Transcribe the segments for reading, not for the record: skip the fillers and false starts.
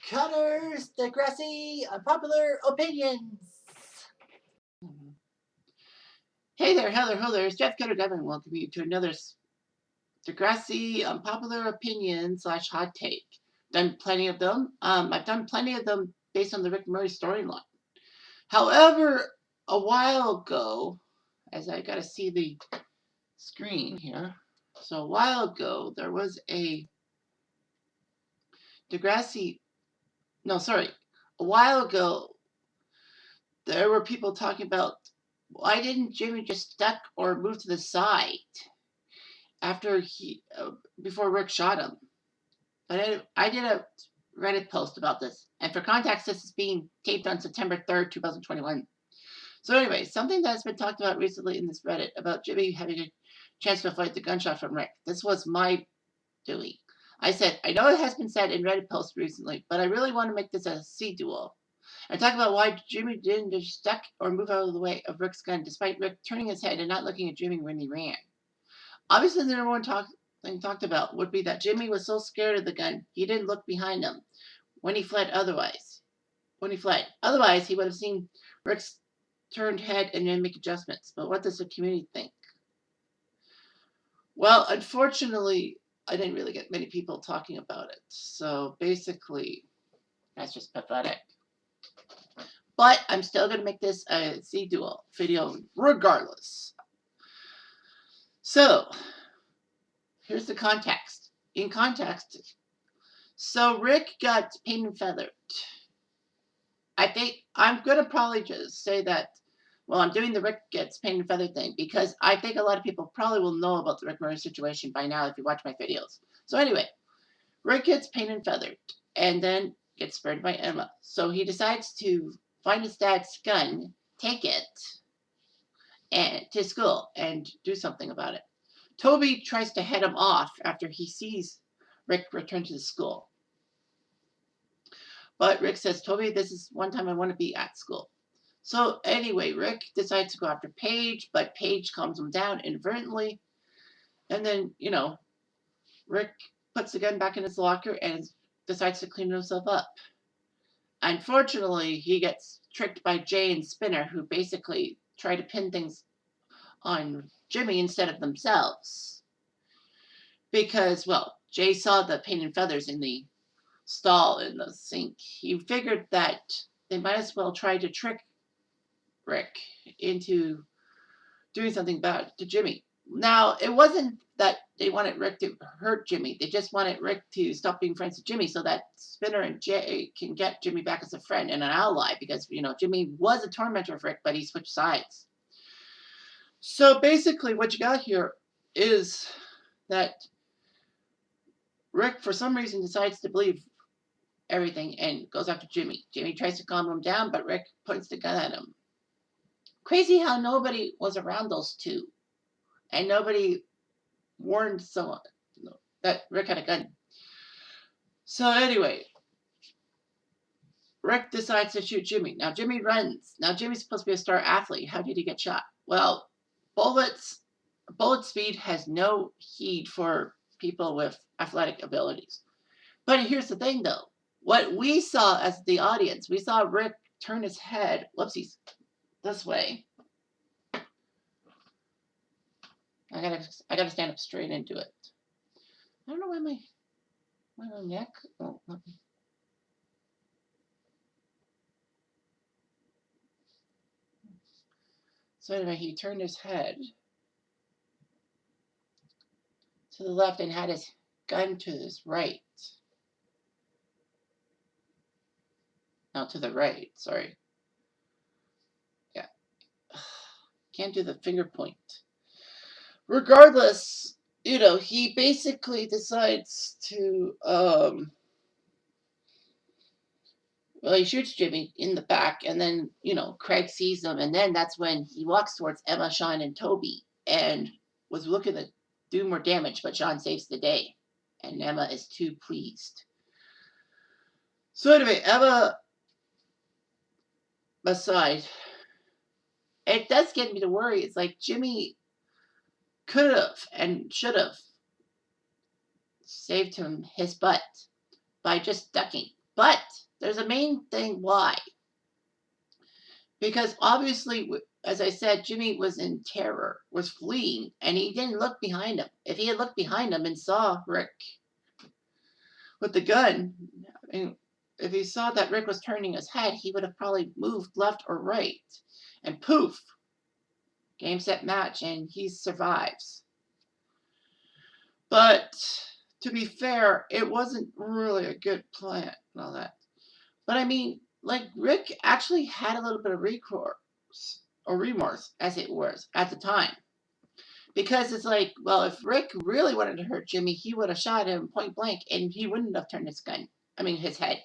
Connors, Degrassi, Unpopular Opinions. Hey there, hello there. It's Jeff Cutter Devin. Welcome you to another Degrassi Unpopular Opinion / hot take. Done plenty of them. I've done plenty of them based on the Rick Murray storyline. However, a while ago, as I gotta see the screen here. So a while ago, there was a Degrassi. No, sorry. A while ago, there were people talking about why didn't Jimmy just duck or move to the side after before Rick shot him. But I did a Reddit post about this, and for context, this is being taped on September 3rd, 2021. So anyway, something that's been talked about recently in this Reddit about Jimmy having a chance to avoid the gunshot from Rick. This was my doing. I said, I know it has been said in Reddit posts recently, but I really want to make this a CDUO. And talk about why Jimmy didn't just duck or move out of the way of Rick's gun, despite Rick turning his head and not looking at Jimmy when he ran. Obviously, the number one talked about would be that Jimmy was so scared of the gun, he didn't look behind him when he fled. Otherwise, he would have seen Rick's turned head and then make adjustments. But what does the community think? Well, unfortunately, I didn't really get many people talking about it. So basically, that's just pathetic. But I'm still going to make this a CDUO video regardless. So, here's the context. In context, so Rick got painted and feathered. I think I'm going to probably just say that, well, I'm doing the Rick gets painted and feathered thing because I think a lot of people probably will know about the Rick Murray situation by now if you watch my videos. So anyway, Rick gets painted and feathered and then gets spurned by Emma. So he decides to find his dad's gun, take it to school and do something about it. Toby tries to head him off after he sees Rick return to the school. But Rick says, Toby, this is one time I want to be at school. So anyway, Rick decides to go after Paige, but Paige calms him down inadvertently. And then, Rick puts the gun back in his locker and decides to clean himself up. Unfortunately, he gets tricked by Jay and Spinner, who basically try to pin things on Jimmy instead of themselves. Because, well, Jay saw the paint and feathers in the stall in the sink. He figured that they might as well try to trick Rick into doing something bad to Jimmy. Now, it wasn't that they wanted Rick to hurt Jimmy. They just wanted Rick to stop being friends with Jimmy so that Spinner and Jay can get Jimmy back as a friend and an ally because, Jimmy was a tormentor of Rick, but he switched sides. So basically what you got here is that Rick, for some reason, decides to believe everything and goes after Jimmy. Jimmy tries to calm him down, but Rick points the gun at him. Crazy how nobody was around those two. And nobody warned someone that Rick had a gun. So anyway, Rick decides to shoot Jimmy. Now Jimmy runs. Now Jimmy's supposed to be a star athlete. How did he get shot? Well, bullet speed has no heed for people with athletic abilities. But here's the thing, though. What we saw as the audience, we saw Rick turn his head, whoopsies, this way. I gotta stand up straight into it. I don't know why my neck. Oh, let me. So anyway, he turned his head to the left and had his gun to his right. No, to the right. Sorry. Yeah. Can't do the finger point. Regardless, he basically decides to, he shoots Jimmy in the back, and then, Craig sees him, and then that's when he walks towards Emma, Sean, and Toby, and was looking to do more damage, but Sean saves the day, and Emma is too pleased. So anyway, Emma aside, it does get me to worry. It's like Jimmy could have and should have saved him his butt by just ducking. But there's a main thing why. Because obviously, as I said, Jimmy was in terror, was fleeing, and he didn't look behind him. If he had looked behind him and saw Rick with the gun, I mean, if he saw that Rick was turning his head, he would have probably moved left or right. And poof, game, set, match, and he survives. But to be fair, it wasn't really a good plan and all that. But I mean, like, Rick actually had a little bit of recourse or remorse, as it was, at the time. Because it's like, well, if Rick really wanted to hurt Jimmy, he would have shot him point blank and he wouldn't have turned his gun. I mean, his head.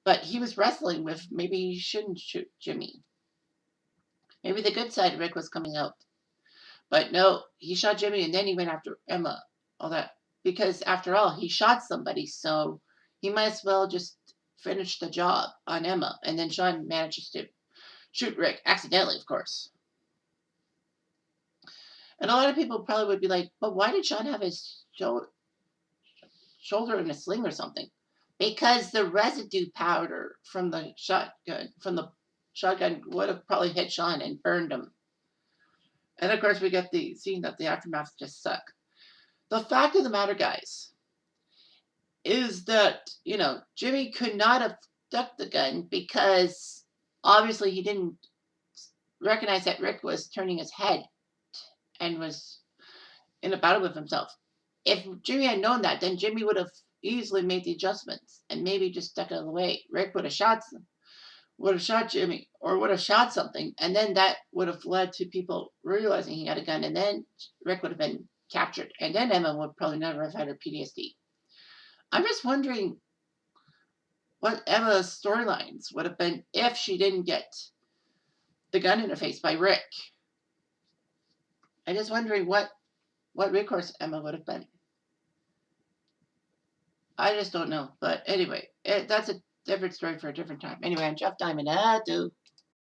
But he was wrestling with maybe he shouldn't shoot Jimmy. Maybe the good side of Rick was coming out. But no, he shot Jimmy and then he went after Emma. All that. Because after all, he shot somebody, so he might as well just finish the job on Emma. And then Sean manages to shoot Rick, accidentally, of course. And a lot of people probably would be like, but why did Sean have his shoulder in a sling or something? Because the residue powder from the shotgun would have probably hit Sean and burned him. And of course, we get the scene that the aftermath just suck. The fact of the matter, guys, is that, Jimmy could not have ducked the gun because obviously he didn't recognize that Rick was turning his head and was in a battle with himself. If Jimmy had known that, then Jimmy would have easily made the adjustments and maybe just ducked out of the way. Rick would have shot Jimmy or would have shot something, and then that would have led to people realizing he had a gun, and then Rick would have been captured, and then Emma would probably never have had her PTSD. I'm just wondering what Emma's storylines would have been if she didn't get the gun in her face by Rick. I'm just wondering what recourse Emma would have been. I just don't know. But anyway, that's a different story for a different time. Anyway, I'm Jeff Diamond. Adieu.